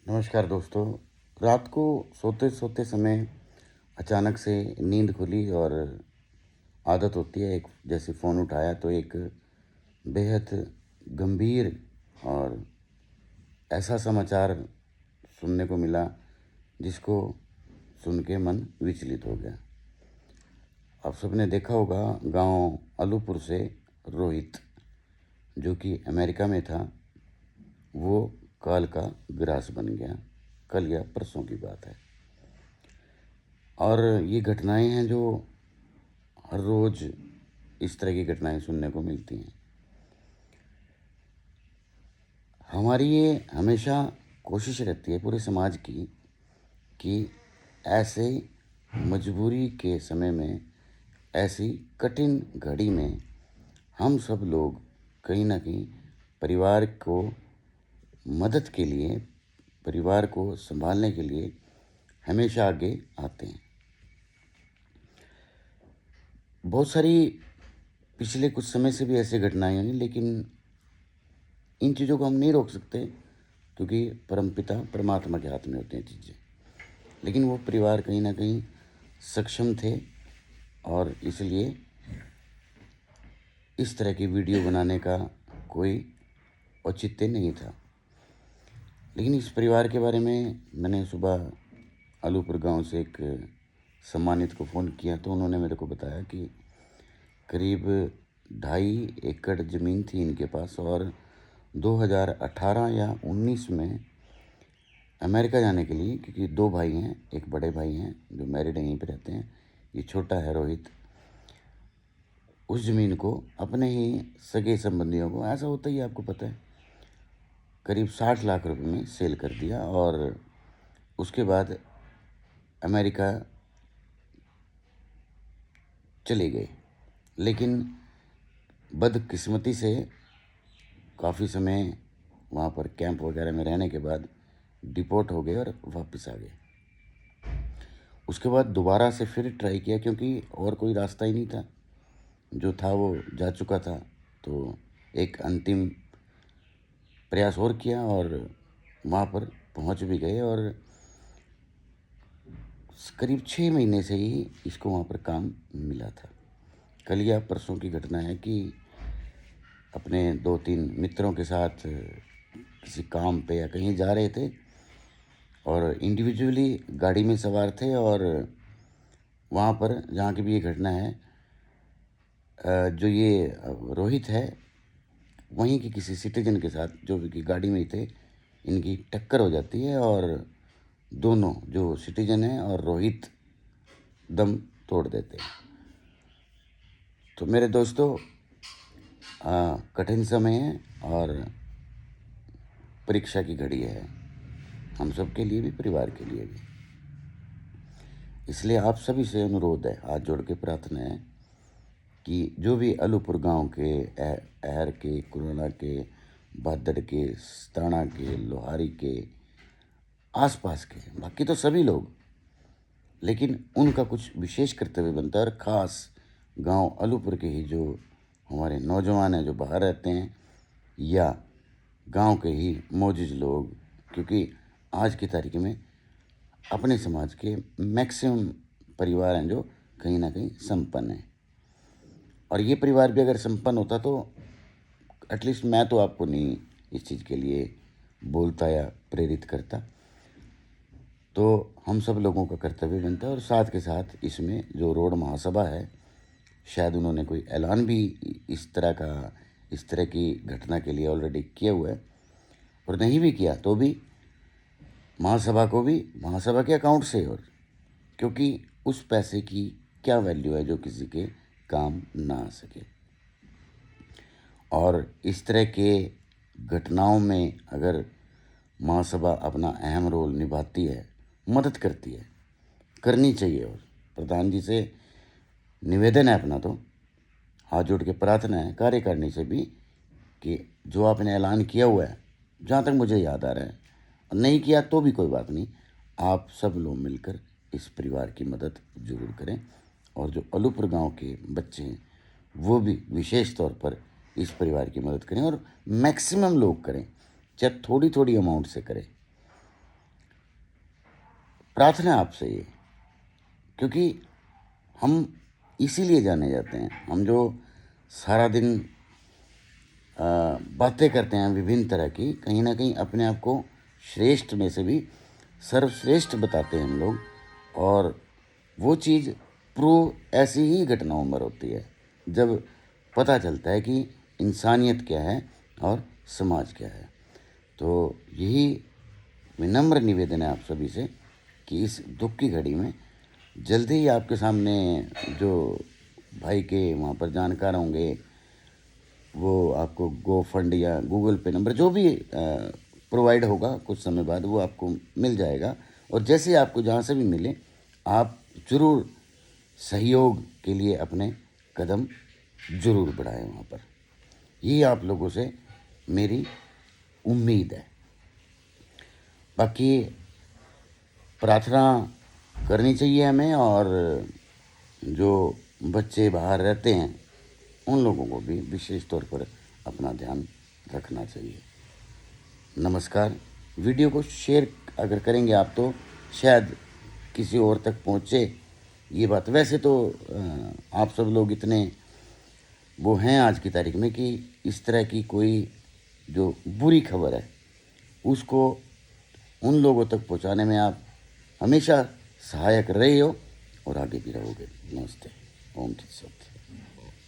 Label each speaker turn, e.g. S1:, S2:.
S1: नमस्कार दोस्तों। रात को सोते सोते समय अचानक से नींद खुली और आदत होती है एक, जैसे फ़ोन उठाया तो एक बेहद गंभीर और ऐसा समाचार सुनने को मिला जिसको सुन के मन विचलित हो गया। आप सबने देखा होगा, गांव अलूपुर से रोहित, जो कि अमेरिका में था, वो काल का ग्रास बन गया। कल या परसों की बात है। और ये घटनाएं हैं जो हर रोज़ इस तरह की घटनाएं सुनने को मिलती हैं। हमारी ये हमेशा कोशिश रहती है पूरे समाज की कि ऐसे मजबूरी के समय में, ऐसी कठिन घड़ी में हम सब लोग कहीं ना कहीं परिवार को मदद के लिए, परिवार को संभालने के लिए हमेशा आगे आते हैं। बहुत सारी पिछले कुछ समय से भी ऐसी घटनाएं हुई, लेकिन इन चीज़ों को हम नहीं रोक सकते क्योंकि परमपिता परमात्मा के हाथ में होती हैं चीज़ें। लेकिन वो परिवार कहीं ना कहीं सक्षम थे और इसलिए इस तरह की वीडियो बनाने का कोई औचित्य नहीं था। लेकिन इस परिवार के बारे में मैंने सुबह अलूपुर गांव से एक सम्मानित को फ़ोन किया तो उन्होंने मेरे को बताया कि करीब 2.5 एकड़ ज़मीन थी इनके पास और 2018 या 19 में अमेरिका जाने के लिए, क्योंकि 2 भाई हैं, एक बड़े भाई हैं जो मैरिड यहीं पे रहते हैं, ये छोटा है रोहित, उस ज़मीन को अपने ही सगे संबंधियों को, ऐसा होता ही आपको पता है, करीब 60 लाख रुपए में सेल कर दिया और उसके बाद अमेरिका चले गए। लेकिन बदकिस्मती से काफ़ी समय वहाँ पर कैंप वगैरह में रहने के बाद डिपोर्ट हो गए और वापस आ गए। उसके बाद दोबारा से फिर ट्राई किया क्योंकि और कोई रास्ता ही नहीं था, जो था वो जा चुका था। तो एक अंतिम प्रयास और किया और वहाँ पर पहुँच भी गए और करीब 6 महीने से ही इसको वहाँ पर काम मिला था। कल या परसों की घटना है कि अपने 2-3 मित्रों के साथ किसी काम पे या कहीं जा रहे थे और इंडिविजुअली गाड़ी में सवार थे और वहाँ पर जहाँ की भी ये घटना है, जो ये रोहित है वहीं के किसी सिटीजन के साथ, जो कि गाड़ी में ही थे, इनकी टक्कर हो जाती है और दोनों, जो सिटीजन है और रोहित, दम तोड़ देते हैं। तो मेरे दोस्तों, कठिन समय है और परीक्षा की घड़ी है, हम सब के लिए भी, परिवार के लिए भी। इसलिए आप सभी से अनुरोध है, हाथ जोड़ के प्रार्थना है कि जो भी अलूपुर गांव के, अहर के, कुराना के, भादड़ के, सताना के, लोहारी के, आसपास के, बाकी तो सभी लोग, लेकिन उनका कुछ विशेष कर्तव्य बनता है और ख़ास गांव अलूपुर के ही जो हमारे नौजवान हैं जो बाहर रहते हैं, या गांव के ही मौजूद लोग, क्योंकि आज की तारीख में अपने समाज के मैक्सिमम परिवार हैं जो कहीं ना कहीं संपन्न हैं। और ये परिवार भी अगर संपन्न होता तो एटलीस्ट मैं तो आपको नहीं इस चीज़ के लिए बोलता या प्रेरित करता। तो हम सब लोगों का कर्तव्य बनता है और साथ के साथ इसमें जो रोड महासभा है, शायद उन्होंने कोई ऐलान भी इस तरह की घटना के लिए ऑलरेडी किया हुआ है, और नहीं भी किया तो भी महासभा को भी महासभा के अकाउंट से, और क्योंकि उस पैसे की क्या वैल्यू है जो किसी के काम ना आ सके। और इस तरह के घटनाओं में अगर महासभा अपना अहम रोल निभाती है, मदद करती है, करनी चाहिए। और प्रधान जी से निवेदन है अपना, तो हाथ जोड़ के प्रार्थना है कार्यकारिणी से भी कि जो आपने ऐलान किया हुआ है, जहाँ तक मुझे याद आ रहा है, और नहीं किया तो भी कोई बात नहीं, आप सब लोग मिलकर इस परिवार की मदद ज़रूर करें। और जो अलूपुर गांव के बच्चे हैं वो भी विशेष तौर पर इस परिवार की मदद करें और मैक्सिमम लोग करें, चाहे थोड़ी थोड़ी अमाउंट से करें। प्रार्थना है आपसे ये, क्योंकि हम इसीलिए जाने जाते हैं। हम जो सारा दिन बातें करते हैं विभिन्न तरह की, कहीं ना कहीं अपने आप को श्रेष्ठ में से भी सर्वश्रेष्ठ बताते हैं हम लोग। और वो चीज़ प्रूव ऐसी ही घटनाओं पर होती है जब पता चलता है कि इंसानियत क्या है और समाज क्या है। तो यही विनम्र निवेदन है आप सभी से कि इस दुख की घड़ी में जल्दी ही आपके सामने जो भाई के वहाँ पर जानकार होंगे, वो आपको गो फंड या गूगल पे नंबर जो भी प्रोवाइड होगा कुछ समय बाद वो आपको मिल जाएगा। और जैसे आपको जहाँ से भी मिले, आप ज़रूर सहयोग के लिए अपने कदम ज़रूर बढ़ाएं वहाँ पर। यही आप लोगों से मेरी उम्मीद है। बाकी प्रार्थना करनी चाहिए हमें, और जो बच्चे बाहर रहते हैं उन लोगों को भी विशेष तौर पर अपना ध्यान रखना चाहिए। नमस्कार। वीडियो को शेयर अगर करेंगे आप तो शायद किसी और तक पहुँचे ये बात। वैसे तो आप सब लोग इतने वो हैं आज की तारीख में कि इस तरह की कोई जो बुरी खबर है उसको उन लोगों तक पहुंचाने में आप हमेशा सहायक रहे हो और आगे भी रहोगे। नमस्ते। ओम तत्सत।